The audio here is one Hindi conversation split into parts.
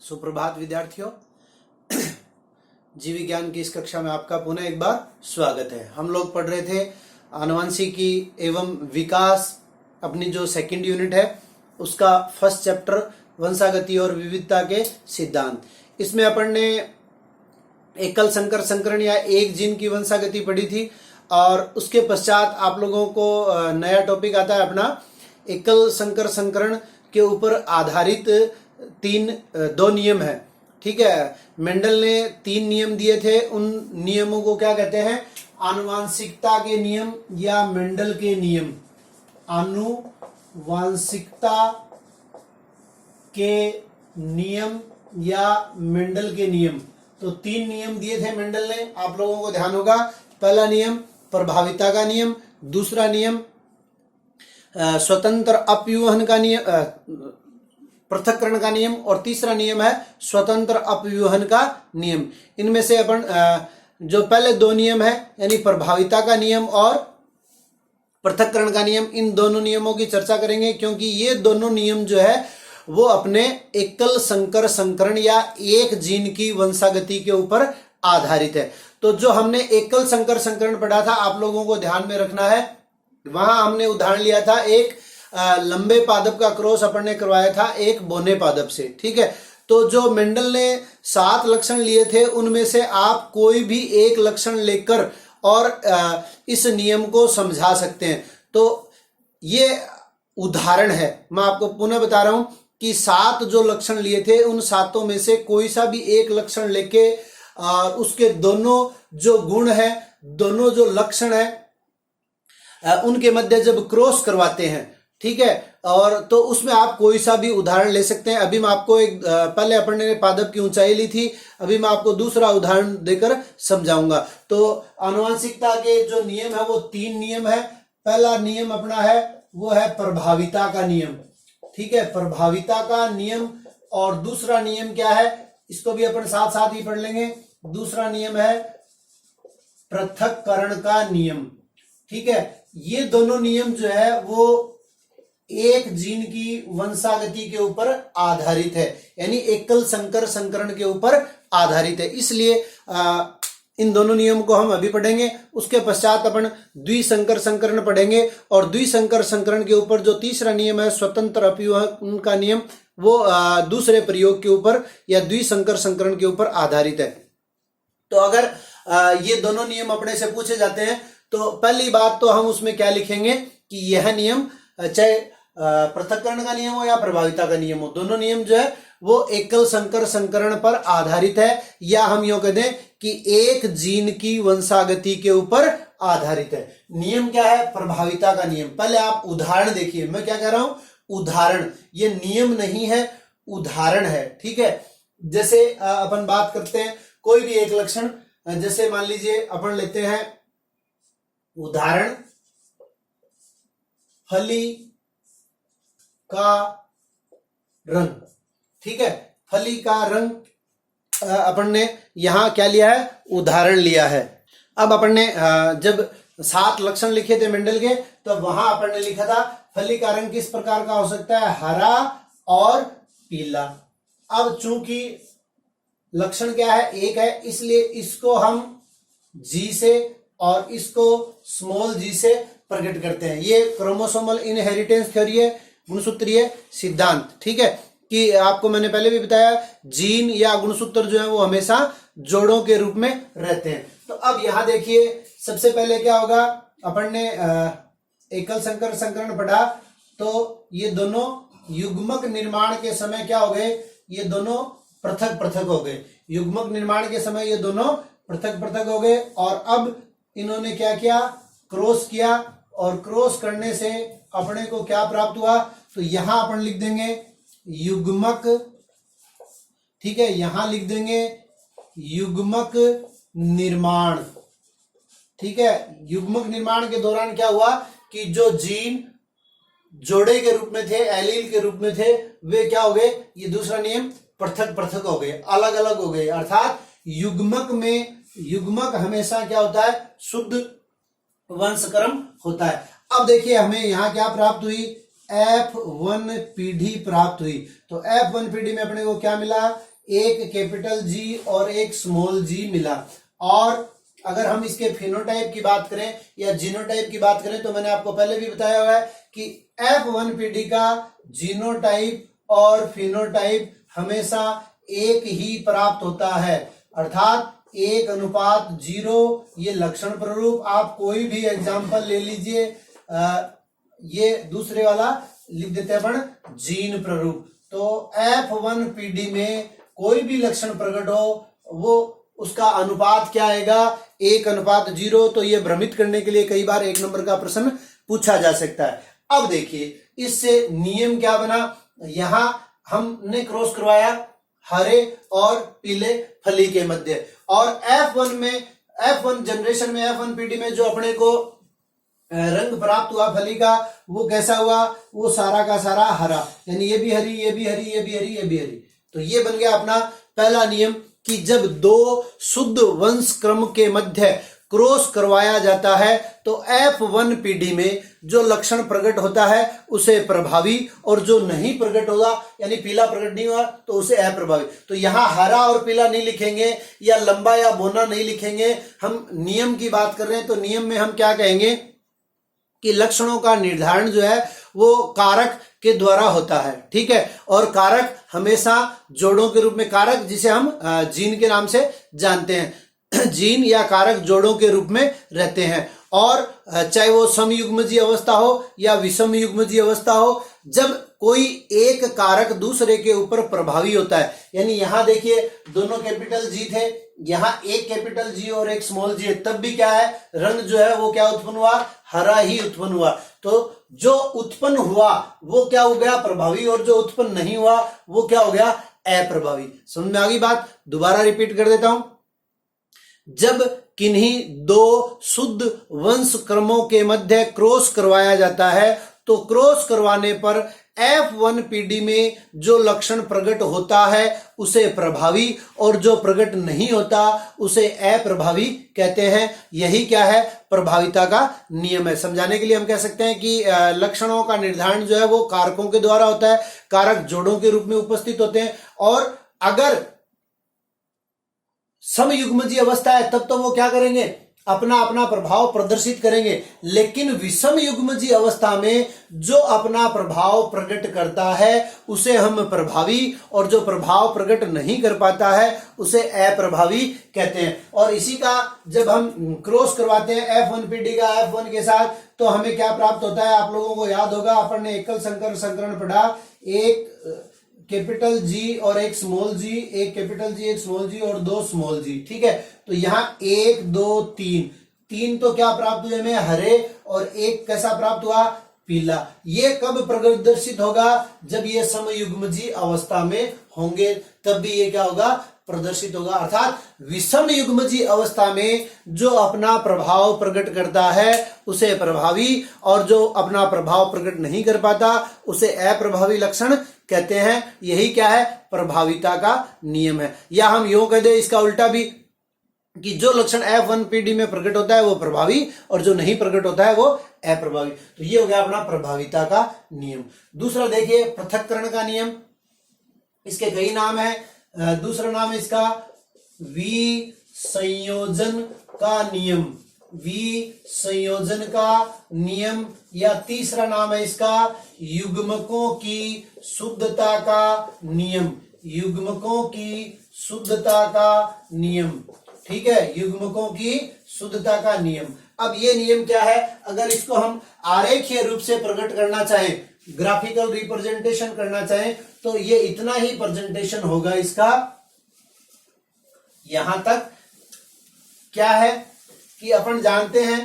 सुप्रभात विद्यार्थियों। जीव विज्ञान की इस कक्षा में आपका पुनः एक बार स्वागत है। हम लोग पढ़ रहे थे आनुवंशिकी एवं विकास, अपनी जो सेकंड यूनिट है उसका फर्स्ट चैप्टर वंशागति और विविधता के सिद्धांत। इसमें अपन ने एकल संकर संकरण या एक जीन की वंशागति पढ़ी थी और उसके पश्चात आप लोगों को नया टॉपिक आता है अपना एकल संकर संकरण के ऊपर आधारित दो नियम है। ठीक है, मेंडल ने 3 नियम दिए थे। उन नियमों को क्या कहते हैं? आनुवांशिकता के नियम या मेंडल के नियम। आनुवांशिकता के नियम या मेंडल के नियम। तो 3 नियम दिए थे मेंडल ने, आप लोगों को ध्यान होगा। पहला नियम प्रभाविता का नियम, दूसरा नियम स्वतंत्र अपव्यूहन का नियम, पृथक्करण का नियम, और तीसरा नियम है स्वतंत्र अपव्यूहन का नियम। इनमें से अपन जो पहले 2 नियम है यानी प्रभाविता का नियम और पृथक्करण का नियम, इन दोनों नियमों की चर्चा करेंगे, क्योंकि ये दोनों नियम जो है वो अपने एकल संकर संकरण या एक जीन की वंशागति के ऊपर आधारित है। तो जो हमने एकल संकर संकरण पढ़ा था, आप लोगों को ध्यान में रखना है, वहां हमने उदाहरण लिया था एक लंबे पादप का क्रॉस अपन ने करवाया था एक बोने पादप से। ठीक है, तो जो मेंडल ने 7 लक्षण लिए थे उनमें से आप कोई भी एक लक्षण लेकर और इस नियम को समझा सकते हैं। तो ये उदाहरण है, मैं आपको पुनः बता रहा हूं कि 7 जो लक्षण लिए थे उन 7 में से कोई सा भी एक लक्षण लेके उसके दोनों जो गुण है, दोनों जो लक्षण है, उनके मध्य जब क्रॉस करवाते हैं, ठीक है, और तो उसमें आप कोई सा भी उदाहरण ले सकते हैं। अभी मैं आपको एक पहले अपन ने पादप की ऊंचाई ली थी, अभी मैं आपको दूसरा उदाहरण देकर समझाऊंगा। तो आनुवंशिकता के जो नियम है वो 3 नियम है। पहला नियम अपना है वो है प्रभाविता का नियम। ठीक है, प्रभाविता का नियम। और दूसरा नियम क्या है, इसको भी अपन साथ साथ ही पढ़ लेंगे। दूसरा नियम है पृथक्करण का नियम। ठीक है, ये दोनों नियम जो है वो एक जीन की वंशागति के ऊपर आधारित है, यानी एकल संकर संकरण के ऊपर आधारित है। इसलिए इन दोनों नियम को हम अभी पढ़ेंगे। उसके पश्चात अपन द्विसंकर संकरण पढ़ेंगे, और द्विसंकर संकरण के ऊपर जो तीसरा नियम है स्वतंत्र अपव्यूहन का नियम, वो दूसरे प्रयोग के ऊपर या द्विसंकर संकरण के ऊपर आधारित है। तो अगर ये दोनों नियम अपने से पूछे जाते हैं तो पहली बात तो हम उसमें क्या लिखेंगे कि यह नियम, चाहे पृथक्करण का नियम हो या प्रभाविता का नियम हो, दोनों नियम जो है वो एकल संकर संकरण पर आधारित है, या हम यूं कह दें कि एक जीन की वंशागति के ऊपर आधारित है। नियम क्या है? प्रभाविता का नियम। पहले आप उदाहरण देखिए, मैं क्या कह रहा हूं, उदाहरण, ये नियम नहीं है, उदाहरण है। ठीक है, जैसे अपन बात करते हैं कोई भी एक लक्षण, जैसे मान लीजिए अपन लेते हैं उदाहरण फली का रंग। ठीक है, फली का रंग अपन ने यहां क्या लिया है, उदाहरण लिया है। अब अपन ने जब 7 लक्षण लिखे थे मेंडल के, तो वहां अपन ने लिखा था फली का रंग किस प्रकार का हो सकता है, हरा और पीला। अब चूंकि लक्षण क्या है, एक है, इसलिए इसको हम जी से और इसको स्मॉल जी से प्रकट करते हैं। ये क्रोमोसोमल इनहेरिटेंस थ्योरी है, गुणसूत्रीय सिद्धांत। ठीक है, कि आपको मैंने पहले भी बताया जीन या गुणसूत्र जो है वो हमेशा जोड़ों के रूप में रहते हैं। तो अब यहां देखिए, सबसे पहले क्या होगा, अपन ने एकल संकर संकरण पढ़ा, तो ये दोनों युग्मक निर्माण के समय क्या हो गए, ये दोनों पृथक पृथक हो गए। युग्मक निर्माण के समय ये दोनों पृथक पृथक हो गए, और अब इन्होंने क्या किया, क्रॉस किया, और क्रॉस करने से अपने को क्या प्राप्त हुआ, तो यहां अपन लिख देंगे युग्मक। ठीक है, यहां लिख देंगे युग्मक निर्माण। ठीक है, युग्मक निर्माण के दौरान क्या हुआ कि जो जीन जोड़े के रूप में थे, एलील के रूप में थे, वे क्या हो गए, ये दूसरा नियम, पृथक पृथक हो गए, अलग अलग हो गए। अर्थात युग्मक में, युग्मक हमेशा क्या होता है, शुद्ध वंशक्रम होता है। अब देखिए हमें यहां क्या प्राप्त हुई, F1 पीढ़ी प्राप्त हुई। तो F1 पीढ़ी में अपने को क्या मिला एक कैपिटल जी और एक स्मॉल जी मिला। और अगर हम इसके फिनोटाइप की बात करें या जीनोटाइप की बात करें तो मैंने आपको पहले भी बताया हुआ है कि F1PD का जीनोटाइप और फिनोटाइप हमेशा एक ही प्राप्त होता है, अर्थात 1:0। ये लक्षण प्ररूप, आप कोई भी एग्जाम्पल ले लीजिए, ये दूसरे वाला लिख देते हैं अपन जीन प्ररूप। तो F1PD में कोई भी लक्षण प्रकट हो वो उसका अनुपात क्या आएगा, 1:0। तो ये भ्रमित करने के लिए कई बार 1 नंबर का प्रश्न पूछा जा सकता है। अब देखिए इससे नियम क्या बना, यहां हमने क्रॉस करवाया हरे और पीले फली के मध्य, और F1 जनरेशन में F1PD में जो अपने को रंग प्राप्त हुआ फली का वो कैसा हुआ, वो सारा का सारा हरा, यानी ये भी हरी, ये भी हरी, ये भी हरी, ये भी हरी। तो ये बन गया अपना पहला नियम कि जब दो शुद्ध वंश क्रम के मध्य क्रॉस करवाया जाता है तो F1PD में जो लक्षण प्रकट होता है उसे प्रभावी, और जो नहीं प्रकट होगा यानी पीला प्रकट नहीं हुआ तो उसे अप्रभावी। तो यहां हरा और पीला नहीं लिखेंगे या लंबा या बोना नहीं लिखेंगे, हम नियम की बात कर रहे हैं। तो नियम में हम क्या कहेंगे कि लक्षणों का निर्धारण जो है वो कारक के द्वारा होता है, ठीक है। और कारक हमेशा जोड़ों के रूप में, कारक जिसे हम जीन के नाम से जानते हैं, जीन या कारक जोड़ों के रूप में रहते हैं। और चाहे वो समयुग्मजी अवस्था हो या विषम युग्मजी अवस्था हो, जब कोई एक कारक दूसरे के ऊपर प्रभावी होता है, यानी यहां देखिए दोनों कैपिटल जी थे, यहां एक कैपिटल जी और एक स्मॉल जी है, तब भी क्या है, रंग जो है वो क्या उत्पन्न हुआ, हरा ही उत्पन्न हुआ। तो जो उत्पन्न हुआ वो क्या हो गया, प्रभावी, और जो उत्पन्न नहीं हुआ वो क्या हो गया, अप्रभावी। समझ में आ गई बात, दोबारा रिपीट कर देता हूं। जब किन्हीं दो शुद्ध वंश क्रमों के मध्य क्रॉस करवाया जाता है तो क्रॉस करवाने पर F1PD में जो लक्षण प्रकट होता है उसे प्रभावी, और जो प्रकट नहीं होता उसे अप्रभावी कहते हैं। यही क्या है, प्रभाविता का नियम है। समझाने के लिए हम कह सकते हैं कि लक्षणों का निर्धारण जो है वो कारकों के द्वारा होता है, कारक जोड़ों के रूप में उपस्थित होते हैं। और अगर समयुग्मजी अवस्था है तब तो वो क्या करेंगे, अपना अपना प्रभाव प्रदर्शित करेंगे। लेकिन विषम युग्मजी अवस्था में जो अपना प्रभाव प्रकट करता है उसे हम प्रभावी, और जो प्रभाव प्रकट नहीं कर पाता है उसे अप्रभावी कहते हैं। और इसी का जब हम क्रॉस करवाते हैं F1PD का F1 के साथ तो हमें क्या प्राप्त होता है, आप लोगों को याद होगा, अपन ने एकल संकर संकरण पढ़ा, एक कैपिटल जी और एक स्मॉल जी, एक कैपिटल जी, एक स्मॉल जी और दो स्मॉल जी, ठीक है। तो यहां 1 2 3 तो क्या प्राप्त हुए हमें, हरे, और एक कैसा प्राप्त हुआ, पीला। ये कब प्रदर्शित होगा, जब ये समयुग्मजी अवस्था में होंगे, तब भी ये क्या होगा, प्रदर्शित होगा। अर्थात विषम युग्मजी अवस्था में जो अपना प्रभाव प्रकट करता है उसे प्रभावी, और जो अपना प्रभाव प्रकट नहीं कर पाता उसे अप्रभावी लक्षण कहते हैं। यही क्या है, प्रभाविता का नियम है। या हम यूं कह दे इसका उल्टा भी, कि जो लक्षण F1PD में प्रकट होता है वो प्रभावी, और जो नहीं प्रकट होता है वो अप्रभावी। तो ये हो गया अपना प्रभाविता का नियम। दूसरा देखिए पृथक्करण का नियम, इसके कई नाम है। दूसरा नाम है इसका विसंयोजन का नियम, विसंयोजन का नियम, या तीसरा नाम है इसका युग्मकों की शुद्धता का नियम, युग्मकों की शुद्धता का नियम, ठीक है, युग्मकों की शुद्धता का नियम। अब ये नियम क्या है, अगर इसको हम आरेखीय रूप से प्रकट करना चाहें, ग्राफिकल रिप्रेजेंटेशन करना चाहें, तो ये इतना ही प्रेजेंटेशन होगा इसका। यहां तक क्या है कि अपन जानते हैं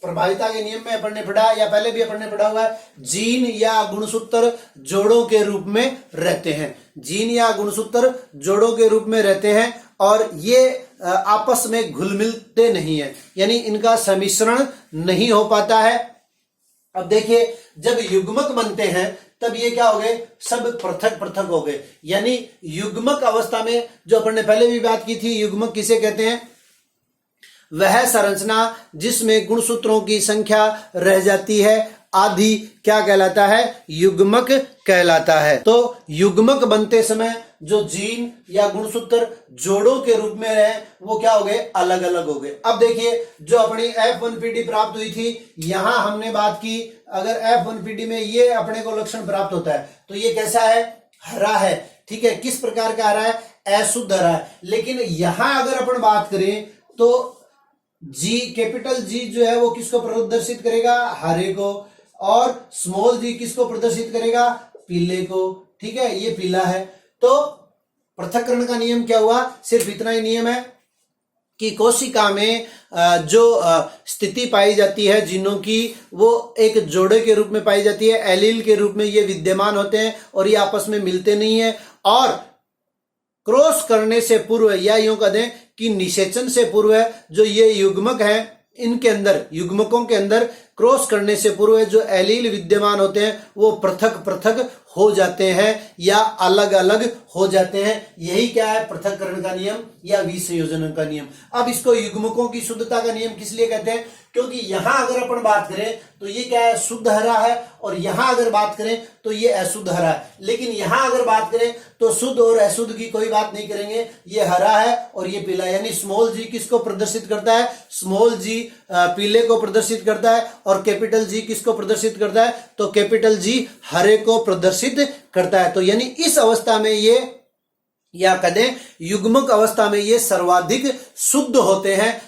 प्रभाविता के नियम में अपन ने पढ़ा, या पहले भी अपन ने पढ़ा हुआ है, जीन या गुणसूत्र जोड़ों के रूप में रहते हैं, जीन या गुणसूत्र जोड़ों के रूप में रहते हैं, और ये आपस में घुल मिलते नहीं है, यानी इनका सम्मिश्रण नहीं हो पाता है। अब देखिए जब युग्मक बनते हैं तब ये क्या हो गए, सब पृथक पृथक हो गए। यानी युग्मक अवस्था में, जो अपन ने पहले भी बात की थी, युग्मक किसे कहते हैं, वह संरचना जिसमें गुणसूत्रों की संख्या रह जाती है आदि क्या कहलाता है, युग्मक कहलाता है। तो युग्मक बनते समय जो जीन या गुणसूत्र जोड़ों के रूप में रहे वो क्या हो गए, अलग अलग हो गए। अब देखिए जो अपनी F1PD प्राप्त हुई थी, यहां हमने बात की अगर F1PD में ये अपने को लक्षण प्राप्त होता है तो ये कैसा है, हरा है, ठीक है। किस प्रकार का हरा है, अशुद्ध हरा है। लेकिन यहां अगर अपन बात करें तो जी, कैपिटल जी जो है वो किसको प्रदर्शित करेगा, हरे को, और स्मॉल जी किसको प्रदर्शित करेगा, पीले को, ठीक है। ये पीला है। तो पृथक्करण का नियम क्या हुआ, सिर्फ इतना ही नियम है कि कोशिका में जो स्थिति पाई जाती है जीनों की, वो एक जोड़े के रूप में पाई जाती है, एलील के रूप में ये विद्यमान होते हैं और ये आपस में मिलते नहीं है। और क्रॉस करने से पूर्व या यूं कह दें कि निषेचन से पूर्व जो ये युग्मक है, इनके अंदर, युग्मकों के अंदर क्रॉस करने से पूर्व जो एलील विद्यमान होते हैं वो पृथक पृथक हो जाते हैं या अलग अलग हो जाते हैं। यही क्या है, पृथक्करण का नियम या विसंयोजन का नियम। अब इसको युग्मकों की शुद्धता का नियम किस लिए कहते हैं, क्योंकि यहां अगर अपन बात करें तो ये क्या है, शुद्ध हरा है, और यहां अगर बात करें तो ये अशुद्ध हरा है। लेकिन यहां अगर बात करें तो शुद्ध और अशुद्ध की कोई बात नहीं करेंगे, ये हरा है और ये पीला है। यानी स्मॉल जी किसको प्रदर्शित करता है, स्मॉल जी पीले को प्रदर्शित करता है, और कैपिटल जी किसको प्रदर्शित करता है, तो कैपिटल जी हरे को प्रदर्शित करता है। तो यानी इस अवस्था में ये, या कहें युग्मक अवस्था में ये सर्वाधिक शुद्ध होते हैं,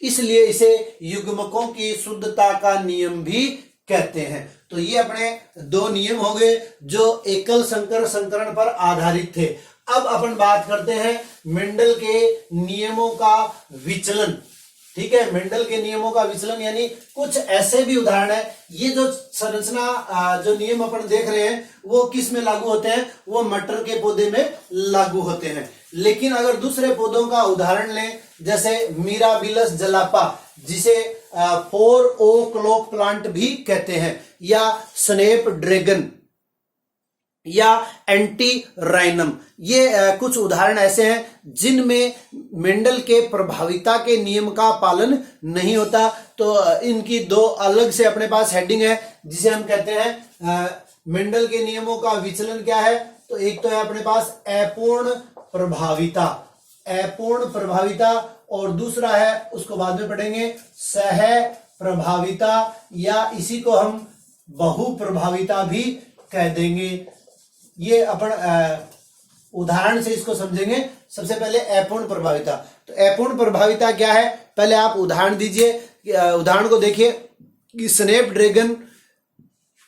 इसलिए इसे युग्मकों की शुद्धता का नियम भी कहते हैं। तो ये अपने दो नियम हो गए जो एकल संकर संकरण पर आधारित थे। अब अपन बात करते हैं मेंडल के नियमों का विचलन, ठीक है। मेंडल के नियमों का विचलन यानी कुछ ऐसे भी उदाहरण है, ये जो संरचना जो नियम अपन देख रहे हैं वो किस में लागू होते हैं, वो मटर के पौधे में लागू होते हैं। लेकिन अगर दूसरे पौधों का उदाहरण लें, जैसे मिराबिलस जलापा, जिसे 4 ओक प्लांट भी कहते हैं, या स्नेप ड्रैगन या एंटी राइनम, ये कुछ उदाहरण ऐसे हैं जिनमें मेंडल के प्रभाविता के नियम का पालन नहीं होता। तो इनकी दो अलग से अपने पास हेडिंग है जिसे हम कहते हैं मेंडल के नियमों का विचलन क्या है। तो एक तो है अपने पास अपूर्ण प्रभाविता, अपूर्ण प्रभाविता, और दूसरा है उसको बाद में पढ़ेंगे सह प्रभाविता, या इसी को हम बहु प्रभाविता भी कह देंगे। ये अपन उदाहरण से इसको समझेंगे। सबसे पहले अपूर्ण प्रभाविता। तो अपूर्ण प्रभाविता क्या है, पहले आप उदाहरण दीजिए, उदाहरण को देखिए कि स्नेप ड्रैगन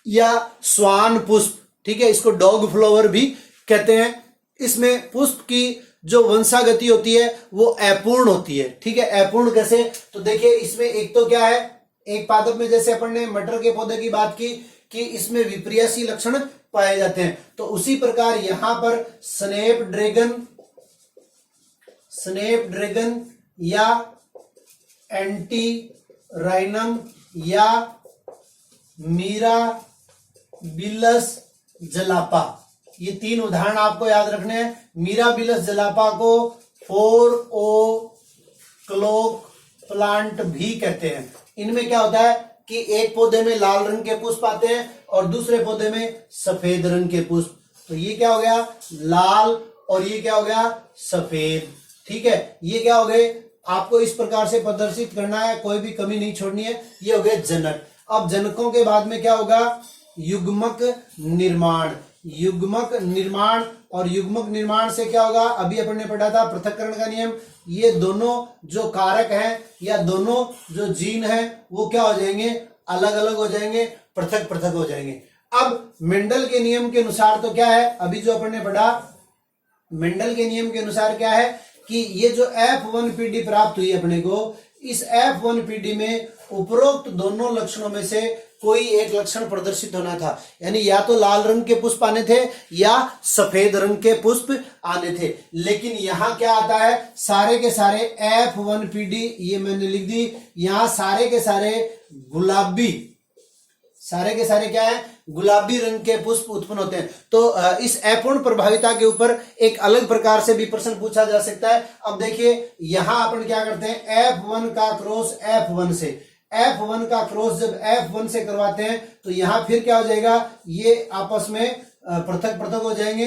या स्वान पुष्प, ठीक है, इसको डॉग फ्लावर भी कहते हैं। इसमें पुष्प की जो वंशागति होती है वो अपूर्ण होती है, ठीक है। अपूर्ण कैसे, तो देखिए इसमें एक तो क्या है, एक पादप में जैसे अपन ने मटर के पौधे की बात की कि इसमें विपर्यासी लक्षण पाए जाते हैं, तो उसी प्रकार यहां पर स्नेप ड्रैगन या एंटी राइनम या मिराबिलस जलापा, ये तीन उदाहरण आपको याद रखने हैं। मिराबिलस जलापा को 4 ओक प्लांट भी कहते हैं। इनमें क्या होता है कि एक पौधे में लाल रंग के पुष्प आते हैं और दूसरे पौधे में सफेद रंग के पुष्प। तो ये क्या हो गया, लाल, और ये क्या हो गया, सफेद, ठीक है। ये क्या हो गए, आपको इस प्रकार से प्रदर्शित करना है, कोई भी कमी नहीं छोड़नी है। ये हो गए जनक। अब जनकों के बाद में क्या होगा, युग्मक निर्माण। युग्मक निर्माण, और युग्मक निर्माण से क्या होगा, अभी अपन ने पढ़ा था पृथक्करण का नियम। ये दोनों जो कारक हैं या दोनों जो जीन हैं वो क्या हो जाएंगे, अलग अलग हो जाएंगे, पृथक पृथक हो जाएंगे। अब मेंडल के नियम के अनुसार तो क्या है, अभी जो अपन ने पढ़ा, मेंडल के नियम के अनुसार क्या है कि ये जो F1PD प्राप्त हुई अपने को, इस F1PD में उपरोक्त दोनों लक्षणों में से कोई एक लक्षण प्रदर्शित होना था। यानी या तो लाल रंग के पुष्प आने थे या सफेद रंग के पुष्प आने थे। लेकिन यहां क्या आता है, सारे के सारे F1PD, ये मैंने लिख दी, यहां सारे के सारे गुलाबी, सारे के सारे क्या है, गुलाबी रंग के पुष्प उत्पन्न होते हैं। तो इस अपूर्ण प्रभाविता के ऊपर एक अलग प्रकार से भी प्रश्न पूछा जा सकता है। अब देखिए यहां अपन क्या करते हैं, F1 का क्रॉस F1 से, F1 का क्रॉस जब F1 से करवाते हैं तो यहां फिर क्या हो जाएगा, ये आपस में पृथक पृथक हो जाएंगे।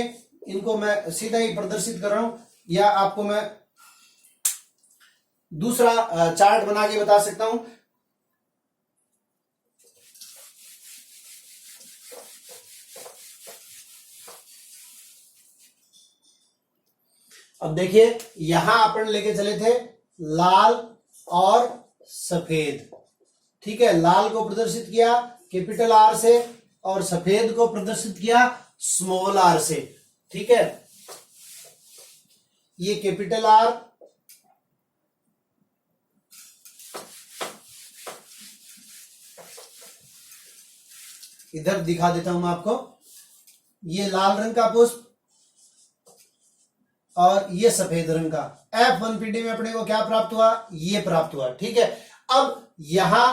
इनको मैं सीधा ही प्रदर्शित कर रहा हूं, या आपको मैं दूसरा चार्ट बना के बता सकता हूं। अब देखिए यहां अपन लेके चले थे लाल और सफेद, ठीक है। लाल को प्रदर्शित किया कैपिटल आर से और सफेद को प्रदर्शित किया स्मॉल आर से, ठीक है। ये कैपिटल आर, इधर दिखा देता हूं मैं आपको, ये लाल रंग का पुष्प और ये सफेद रंग का। F1PD में अपने को क्या प्राप्त हुआ, ये प्राप्त हुआ, ठीक है। अब यहां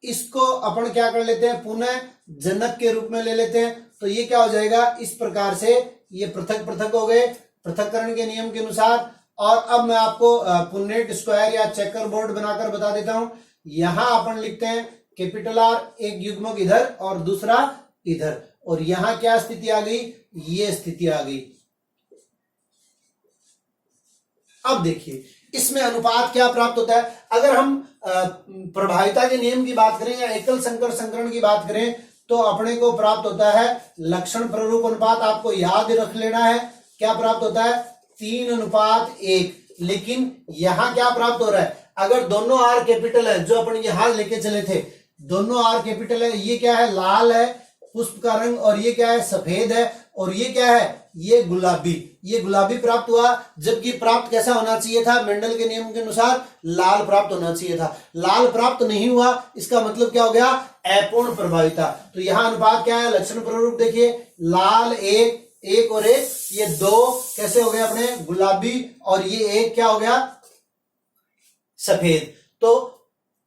इसको अपन क्या कर लेते हैं, पुनः जनक के रूप में ले लेते हैं, तो ये क्या हो जाएगा, इस प्रकार से ये पृथक पृथक हो गए पृथक्करण के नियम के अनुसार। और अब मैं आपको पुन्नेट स्क्वायर या चेकर बोर्ड बनाकर बता देता हूं। यहां अपन लिखते हैं कैपिटल आर, एक युग्मक इधर और दूसरा इधर, और यहां क्या स्थिति आ गई, ये स्थिति आ गई। अब देखिए इसमें अनुपात क्या प्राप्त होता है। अगर हम प्रभाविता के नियम की बात करें या एकल संकर संकरण की बात करें तो अपने को प्राप्त होता है लक्षण प्ररूप अनुपात। आपको याद रख लेना है क्या प्राप्त होता है, 3:1। लेकिन यहां क्या प्राप्त हो रहा है, अगर दोनों आर कैपिटल है, जो अपन यहां लेके चले थे, दोनों आर कैपिटल है, ये क्या है, लाल है पुष्प का रंग, और ये क्या है, सफेद है, और ये क्या है, ये गुलाबी, ये गुलाबी प्राप्त हुआ। जबकि प्राप्त कैसा होना चाहिए था, मेंडल के नियम के अनुसार लाल प्राप्त होना चाहिए था। लाल प्राप्त नहीं हुआ, इसका मतलब क्या हो गया, अपूर्ण प्रभाविता। तो यहां अनुपात क्या है, लक्षण प्ररूप देखिए, लाल एक और एक, ये 2 कैसे हो गए अपने गुलाबी, और ये एक क्या हो गया, सफेद। तो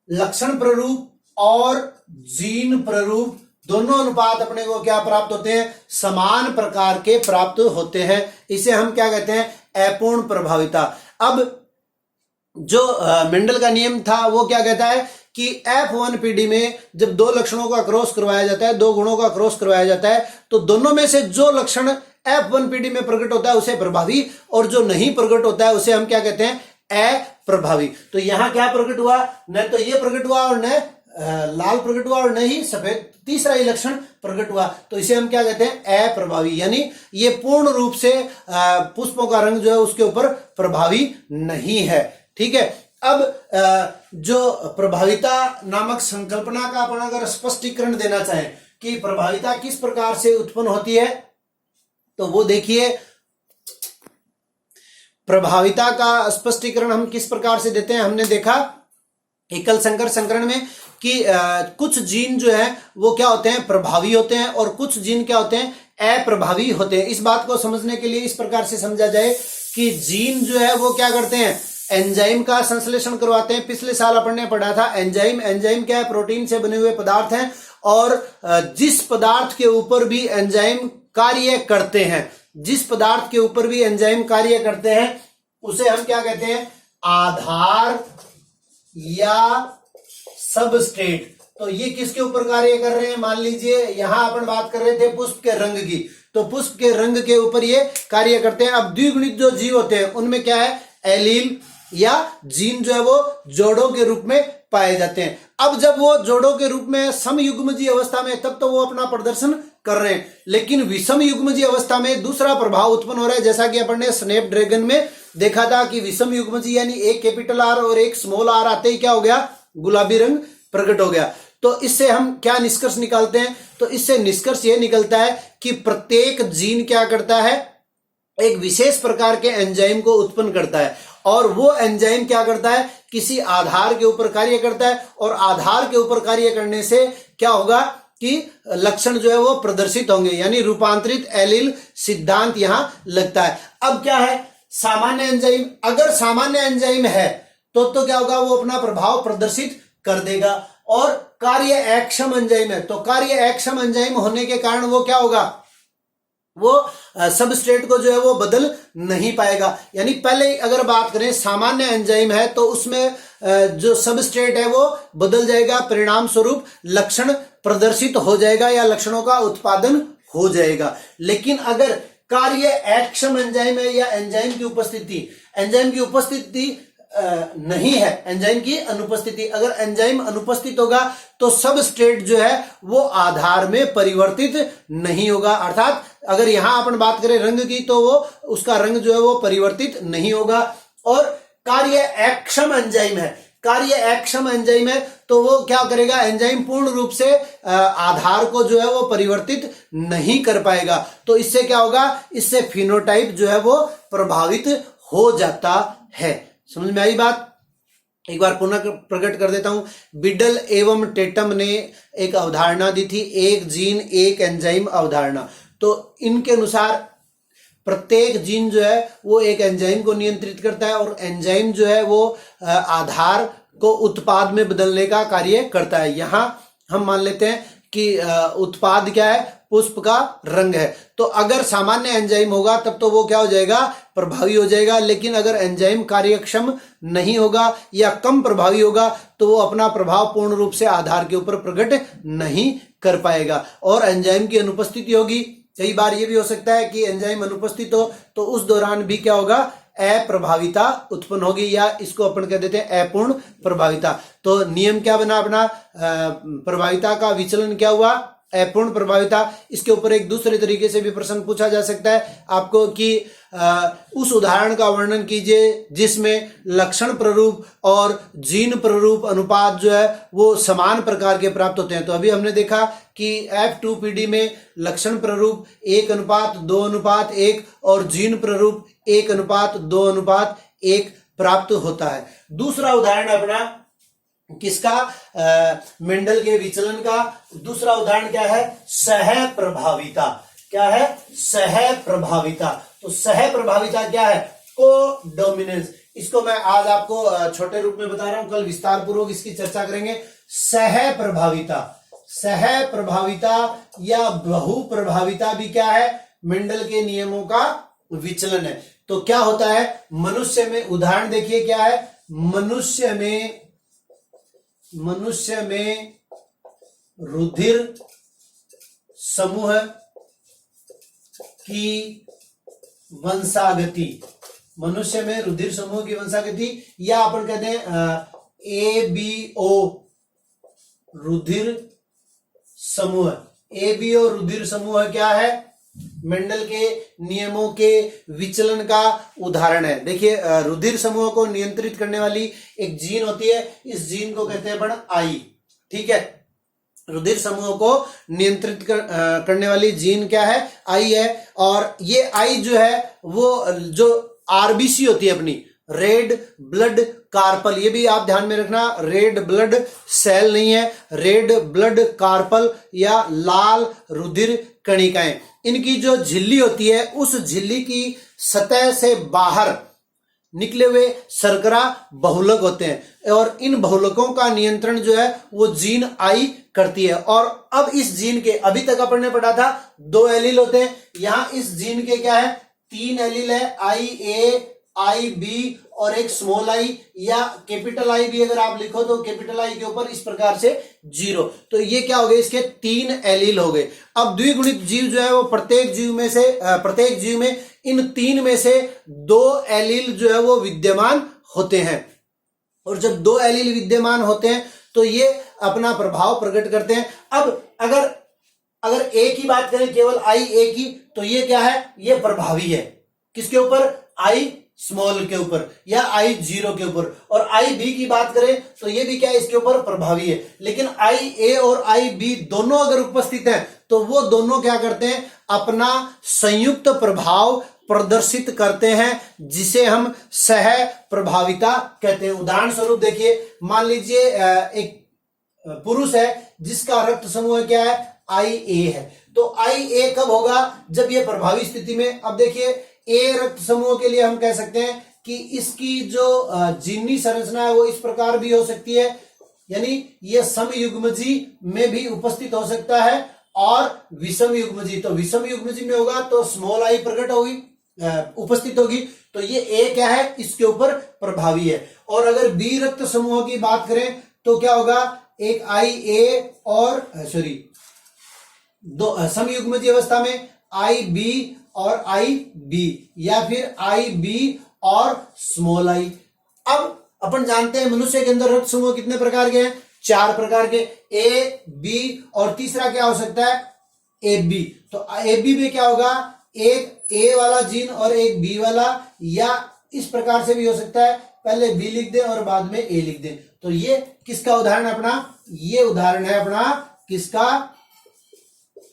लक्षण प्ररूप और जीन प्ररूप दोनों अनुपात अपने को क्या प्राप्त होते हैं, समान प्रकार के प्राप्त होते हैं। इसे हम क्या कहते हैं, अपूर्ण प्रभाविता। अब जो मेंडल का नियम था वो क्या कहता है कि F1PD में जब 2 लक्षणों का क्रॉस करवाया जाता है, 2 गुणों का क्रॉस करवाया जाता है, तो दोनों में से जो लक्षण F1PD में प्रकट होता है उसे प्रभावी, और जो नहीं प्रकट होता है उसे हम क्या कहते हैं, अप्रभावी। तो यहां क्या प्रकट हुआ, न तो ये प्रकट हुआ और न लाल प्रकट हुआ और न ही सफेद, तीसरा ही लक्षण प्रकट हुआ, तो इसे हम क्या कहते हैं, अप्रभावी। यानी ये पूर्ण रूप से पुष्पों का रंग जो है उसके ऊपर प्रभावी नहीं है, ठीक है। अब जो प्रभाविता नामक संकल्पना का अपन अगर स्पष्टीकरण देना चाहें कि प्रभाविता किस प्रकार से उत्पन्न होती है, तो वो देखिए प्रभाविता का स्पष्टीकरण हम किस प्रकार से देते हैं। हमने देखा एकल संकर संकरण में कि कुछ जीन जो है वो क्या होते हैं, प्रभावी होते हैं, और कुछ जीन क्या होते हैं, अप्रभावी होते हैं। इस बात को समझने के लिए इस प्रकार से समझा जाए कि जीन जो है वो क्या करते हैं, एंजाइम का संश्लेषण करवाते हैं। पिछले साल अपन ने पढ़ा था एंजाइम क्या है, प्रोटीन से बने हुए पदार्थ हैं, और जिस पदार्थ के ऊपर भी एंजाइम कार्य करते हैं, जिस पदार्थ के ऊपर भी एंजाइम कार्य करते हैं उसे हम क्या कहते हैं, आधार या सबस्ट्रेट। तो ये किसके ऊपर कार्य कर रहे हैं, मान लीजिए यहां अपन बात कर रहे थे पुष्प के रंग की, तो पुष्प के रंग के ऊपर ये कार्य करते हैं। अब द्विगुणित जो जीव होते हैं उनमें क्या है, एलील या जीन जो है वो जोड़ों के रूप में पाए जाते हैं। अब जब वो जोड़ों के रूप में समयुग्मजीय अवस्था में, तब तो वो अपना प्रदर्शन कर रहे हैं, लेकिन विषम युग्मजीय अवस्था में दूसरा प्रभाव उत्पन्न हो रहा है। जैसा कि अपन ने स्नैपड्रैगन में देखा था कि विषम युग्मजीय यानी एक कैपिटल आर और एक स्मॉल आर आते ही क्या हो गया, गुलाबी रंग प्रकट हो गया। तो इससे हम क्या निष्कर्ष निकालते हैं, तो इससे निष्कर्ष यह निकलता है कि प्रत्येक जीन क्या करता है, एक विशेष प्रकार के एंजाइम को उत्पन्न करता है, और वो एंजाइम क्या करता है, किसी आधार के ऊपर कार्य करता है, और आधार के ऊपर कार्य करने से क्या होगा कि लक्षण जो है वो प्रदर्शित होंगे, यानी रूपांतरित एलील सिद्धांत यहां लगता है। अब क्या है, सामान्य एंजाइम, अगर सामान्य एंजाइम है तो क्या होगा, वो अपना प्रभाव प्रदर्शित कर देगा। और कार्य अक्षम एंजाइम है, तो कार्य अक्षम एंजाइम होने के कारण वो क्या होगा, वो सबस्ट्रेट को जो है वो बदल नहीं पाएगा। यानी पहले अगर बात करें सामान्य एंजाइम है तो उसमें जो सबस्ट्रेट है वो बदल जाएगा, परिणाम स्वरूप लक्षण प्रदर्शित हो जाएगा या लक्षणों का उत्पादन हो जाएगा। लेकिन अगर कार्य अक्षम एंजाइम है या एंजाइम की उपस्थिति नहीं है, एंजाइम की अनुपस्थिति, अगर एंजाइम अनुपस्थित होगा तो सबस्ट्रेट जो है वो आधार में परिवर्तित नहीं होगा। अर्थात अगर यहां अपन बात करें रंग की तो वो उसका रंग जो है वो परिवर्तित नहीं होगा। और कार्य अक्षम एंजाइम है तो वो क्या करेगा, एंजाइम पूर्ण रूप से आधार को जो है वो परिवर्तित नहीं कर पाएगा। तो इससे क्या होगा, इससे फिनोटाइप जो है वो प्रभावित हो जाता है। समझ में आई बात? एक बार पुनः प्रकट कर देता हूं। बिडल एवं टेटम ने एक अवधारणा दी थी, एक जीन एक एंजाइम अवधारणा। तो इनके अनुसार प्रत्येक जीन जो है वो एक एंजाइम को नियंत्रित करता है और एंजाइम जो है वो आधार को उत्पाद में बदलने का कार्य करता है। यहां हम मान लेते हैं कि उत्पाद क्या है, पुष्प का रंग है। तो अगर सामान्य एंजाइम होगा तब तो वो क्या हो जाएगा, प्रभावी हो जाएगा। लेकिन अगर एंजाइम कार्यक्षम नहीं होगा या कम प्रभावी होगा तो वो अपना प्रभाव पूर्ण रूप से आधार के ऊपर प्रकट नहीं कर पाएगा और एंजाइम की अनुपस्थिति होगी। कई बार ये भी हो सकता है कि एंजाइम अनुपस्थित हो तो उस दौरान भी क्या होगा, अप्रभाविता उत्पन्न होगी या इसको अपन कह देते हैं अपूर्ण प्रभाविता। तो नियम क्या बना अपना, प्रभाविता का विचलन क्या हुआ, अपूर्ण प्रभाविता। इसके ऊपर एक दूसरे तरीके से भी प्रश्न पूछा जा सकता है आपको कि उस उदाहरण का वर्णन कीजिए जिसमें लक्षण प्ररूप और जीन प्ररूप अनुपात जो है वो समान प्रकार के प्राप्त होते हैं। तो अभी हमने देखा कि F2PD में लक्षण प्ररूप 1:2:1 और जीन प्ररूप 1:2:1 प्राप्त होता है। दूसरा उदाहरण अपना किसका, मेंडल के विचलन का। दूसरा उदाहरण क्या है, सह प्रभाविता। क्या है, सह प्रभाविता। तो सह प्रभाविता क्या है, कोडोमिनेंस। इसको मैं आज आपको छोटे रूप में बता रहा हूं, कल विस्तार पूर्वक इसकी चर्चा करेंगे। सह प्रभाविता या बहु प्रभाविता भी क्या है, मेंडल के नियमों का विचलन है। तो क्या होता है, मनुष्य में उदाहरण देखिए क्या है, मनुष्य में रुधिर समूह की वंशागति, मनुष्य में रुधिर समूह की वंशागति या अपन कहते हैं ABO रुधिर समूह। ABO रुधिर समूह क्या है, मेंडल के नियमों के विचलन का उदाहरण है। देखिए रुधिर समूह को नियंत्रित करने वाली एक जीन होती है, इस जीन को कहते हैं अपन आई। ठीक है, रुधिर समूह को नियंत्रित करने वाली जीन क्या है, आई है। और ये आई जो है वो जो आरबीसी होती है अपनी, रेड ब्लड कार्पल, ये भी आप ध्यान में रखना, रेड ब्लड सेल नहीं है, रेड ब्लड कार्पल या लाल रुधिर कणिकाएं। इनकी जो झिल्ली होती है उस झिल्ली की सतह से बाहर निकले हुए शर्करा बहुलक होते हैं और इन बहुलकों का नियंत्रण जो है वो जीन आई करती है। और अब इस जीन के, अभी तक अपन ने पढ़ा था 2 एलील होते हैं, यहां इस जीन के क्या है, 3 एलील है, IA, IB और एक स्मॉल आई या कैपिटल आई भी अगर आप लिखो तो कैपिटल आई के ऊपर इस प्रकार से 0। तो ये क्या हो गए, इसके 3 एलील हो गए। अब द्विगुणित जीव जो है वो प्रत्येक जीव में इन 3 में से 2 एलील जो है वो विद्यमान होते हैं। और जब 2 एलील विद्यमान होते हैं तो ये अपना प्रभाव प्रकट करते हैं। अब अगर ए की बात करें, केवल आई ए की, तो ये क्या है, ये प्रभावी है किसके ऊपर, आई स्मॉल के ऊपर या I0 के ऊपर। और IB की बात करें तो ये भी क्या है, इसके ऊपर प्रभावी है। लेकिन IA और IB दोनों अगर उपस्थित हैं तो वो दोनों क्या करते हैं, अपना संयुक्त प्रभाव प्रदर्शित करते हैं जिसे हम सह प्रभाविता कहते हैं। उदाहरण स्वरूप देखिए, मान लीजिए एक पुरुष है जिसका रक्त समूह क्या है, IA है। तो IA कब होगा, जब ये प्रभावी स्थिति में। अब देखिए ए रक्त समूह के लिए हम कह सकते हैं कि इसकी जो जीनी संरचना है वो इस प्रकार भी हो सकती है, यानी ये समयुग्मजी में भी उपस्थित हो सकता है और विषम युग्मजी। तो विषम युग्मजी में होगा तो स्मॉल आई प्रकट होगी, उपस्थित होगी तो ये ए क्या है, इसके ऊपर प्रभावी है। और अगर बी रक्त समूह की बात करें तो क्या होगा, एक आई ए और दो समयुग्मजीय अवस्था में आई बी और आई बी, या फिर आई बी और स्मॉल आई। अब अपन जानते हैं मनुष्य के अंदर रक्त समूह कितने प्रकार के हैं, 4 प्रकार के, ए बी और तीसरा क्या हो सकता है, ए बी। तो ए बी में क्या होगा, एक ए वाला जीन और एक बी वाला, या इस प्रकार से भी हो सकता है, पहले बी लिख दें और बाद में ए लिख दें। तो ये किसका उदाहरण है अपना, ये उदाहरण है अपना किसका,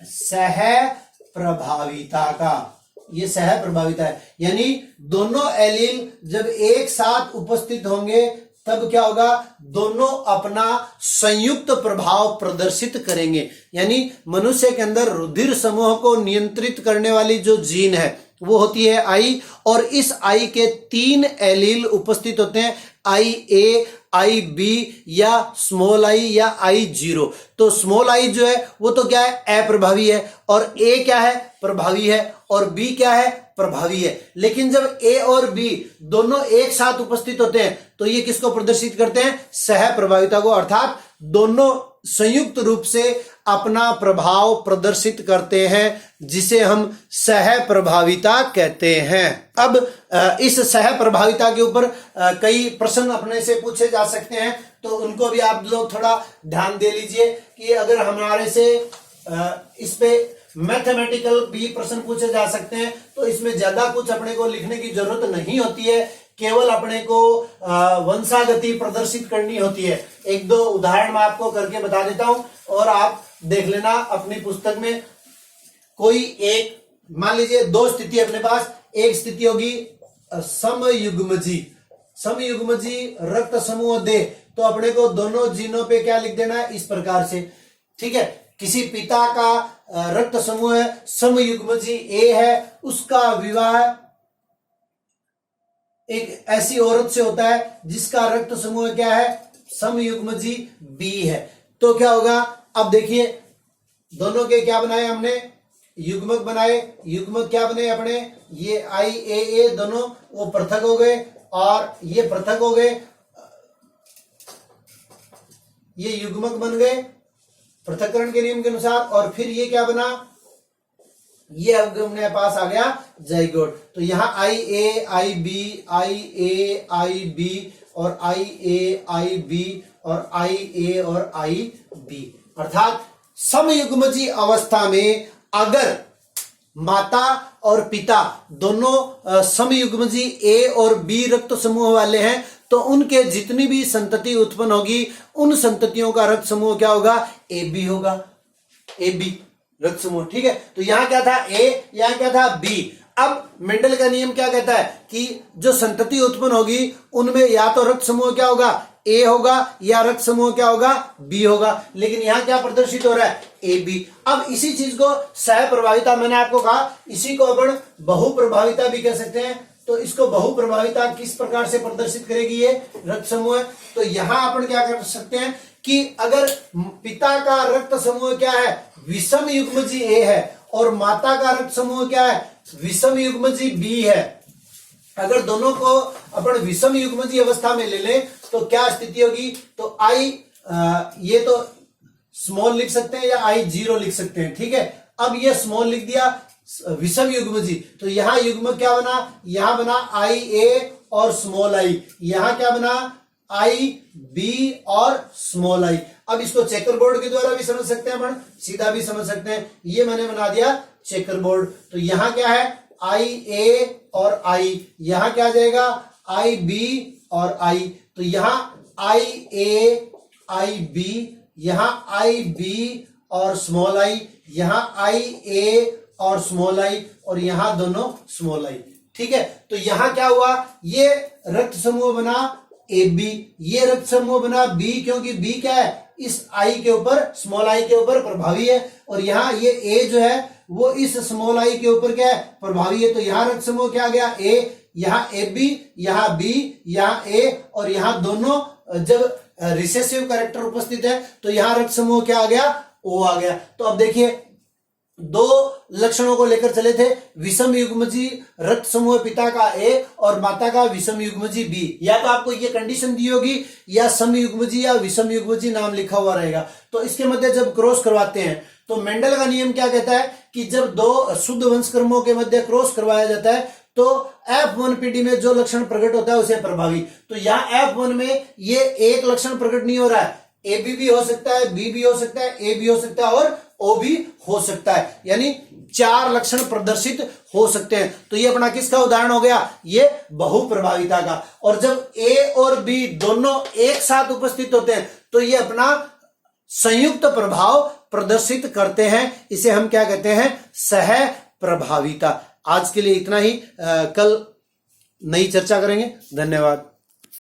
सह प्रभाविता का। ये सह प्रभाविता है, यानी दोनों एलील जब एक साथ उपस्थित होंगे तब क्या होगा, दोनों अपना संयुक्त प्रभाव प्रदर्शित करेंगे। यानी मनुष्य के अंदर रुधिर समूह को नियंत्रित करने वाली जो जीन है वो होती है आई, और इस आई के 3 एलील उपस्थित होते हैं, आई ए, आई बी या स्मॉल आई या आई जीरो। तो स्मॉल आई जो है वो तो क्या है, अप्रभावी है, और ए क्या है, प्रभावी है, और बी क्या है, प्रभावी है। लेकिन जब ए और बी दोनों एक साथ उपस्थित होते हैं तो ये किसको प्रदर्शित करते हैं, सह प्रभाविता को, अर्थात दोनों संयुक्त रूप से अपना प्रभाव प्रदर्शित करते हैं, जिसे हम सह प्रभाविता कहते हैं। अब इस सह प्रभाविता के ऊपर कई प्रश्न अपने से पूछे जा सकते हैं, तो उनको भी आप लोग थोड़ा ध्यान दे लीजिए कि अगर हमारे से इस पे मैथमेटिकल भी प्रश्न पूछे जा सकते हैं तो इसमें ज्यादा कुछ अपने को लिखने की जरूरत नहीं होती है, केवल अपने को वंशागति प्रदर्शित करनी होती है। 1-2 उदाहरण मैं आपको करके बता देता हूं और आप देख लेना अपनी पुस्तक में। कोई एक, मान लीजिए 2 स्थिति अपने पास, एक स्थिति होगी समयुग्मजी, समयुग्मजी रक्त समूह दे, तो अपने को दोनों जीनों पे क्या लिख देना है, इस प्रकार से, ठीक है। किसी पिता का रक्त समूह है, समयुग्मजी ए है, उसका विवाह एक ऐसी औरत से होता है जिसका रक्त समूह क्या है, समयुग्मजी बी है। तो क्या होगा, अब देखिए दोनों के क्या बनाए हमने, युग्मक बनाए। युग्मक क्या बने अपने, ये आई ए दोनों वो पृथक हो गए और ये पृथक हो गए, ये युग्मक बन गए पृथक्करण के नियम के अनुसार। और फिर ये क्या बना, ये अब अपने पास आ गया जाइगोट। तो यहां आई ए आई बी, आई ए आई बी और आई ए आई बी और आई ए और आई बी, अर्थात समयुग्मजी अवस्था में अगर माता और पिता दोनों समयुग्मजी ए और बी रक्त समूह वाले हैं तो उनके जितनी भी संतति उत्पन्न होगी उन संततियों का रक्त समूह क्या होगा, ए बी होगा, ए बी रक्त समूह, ठीक है। तो यहां क्या था, ए, यहां क्या था, बी। अब मेंडल का नियम क्या कहता है कि जो संतति उत्पन्न होगी उनमें या तो रक्त समूह क्या होगा, ए होगा, या रक्त समूह क्या होगा, बी होगा। लेकिन यहां क्या प्रदर्शित हो रहा है, ए बी। अब इसी चीज को सह प्रभाविता, मैंने आपको कहा इसी को अपन बहु प्रभाविता भी कह सकते हैं। तो इसको बहु प्रभाविता किस प्रकार से प्रदर्शित करेगी, ये रक्त समूह। तो यहां अपन क्या कर सकते हैं कि अगर पिता का रक्त समूह क्या है, विषम युग्मजी ए है, और माता का रक्त समूह क्या है, विषम युग्मजी बी है। अगर दोनों को अपन विषम युग्मजी अवस्था में ले लें तो क्या स्थिति होगी, तो आई ये तो स्मॉल लिख सकते हैं या आई जीरो लिख सकते हैं, ठीक है। अब ये स्मॉल लिख दिया विषम युग्मजी, तो यहां युग्म क्या बना, यहां बना आई ए और स्मॉल आई, यहां क्या बना, आई बी और स्मॉल आई। अब इसको चेकर बोर्ड के द्वारा भी समझ सकते हैं अपन, सीधा भी समझ सकते हैं। ये मैंने बना दिया चेकर बोर्ड। तो यहां क्या है, आई ए और आई, यहां क्या आ जाएगा, आई बी और आई। तो यहां आई ए आई बी, यहां आई बी और स्मॉल आई, यहां आई ए और स्मॉल आई, और यहां दोनों स्मॉल आई, ठीक है। तो यहां क्या हुआ, ये रक्त समूह बना ए बी, ये रक्त समूह बना बी, क्योंकि बी क्या है, इस आई के ऊपर, स्मॉल आई के ऊपर प्रभावी है, और यहां ये ए जो है वो इस स्मॉल आई के ऊपर क्या है, प्रभावी है। तो यहां रक्त समूह क्या आ गया, ए, यहां ए बी, यहां बी, यहां ए, और यहां दोनों जब रिसेसिव कैरेक्टर उपस्थित है तो यहां रक्त समूह क्या आ गया, ओ आ गया। तो अब देखिए दो लक्षणों को लेकर चले थे, विषम युग्मजी रक्त समूह पिता का ए और माता का विषम युग्मजी बी। या तो आपको ये कंडीशन दी होगी या सम युग्मजी या विषम युग्मजी नाम लिखा हुआ रहेगा। तो इसके मध्य जब क्रॉस करवाते हैं तो मेंडल का नियम क्या कहता है कि जब दो शुद्ध वंशक्रमों के मध्य क्रॉस करवाया जाता है तो F1 पीढ़ी में जो लक्षण प्रकट होता है उसे प्रभावी। तो यहाँ F1 में ये एक लक्षण प्रकट नहीं हो रहा है, AB भी हो सकता है, B भी हो सकता है, A भी हो सकता है और O भी हो सकता है, यानी 4 लक्षण प्रदर्शित हो सकते हैं। तो ये अपना किसका उदाहरण हो गया, ये बहुप्रभाविता का। और जब A और B दोनों एक साथ उपस्थित होते हैं तो ये अपना संयुक्त प्रभाव प्रदर्शित करते हैं, इसे हम क्या कहते हैं, सह प्रभाविता। आज के लिए इतना ही, कल नई चर्चा करेंगे। धन्यवाद।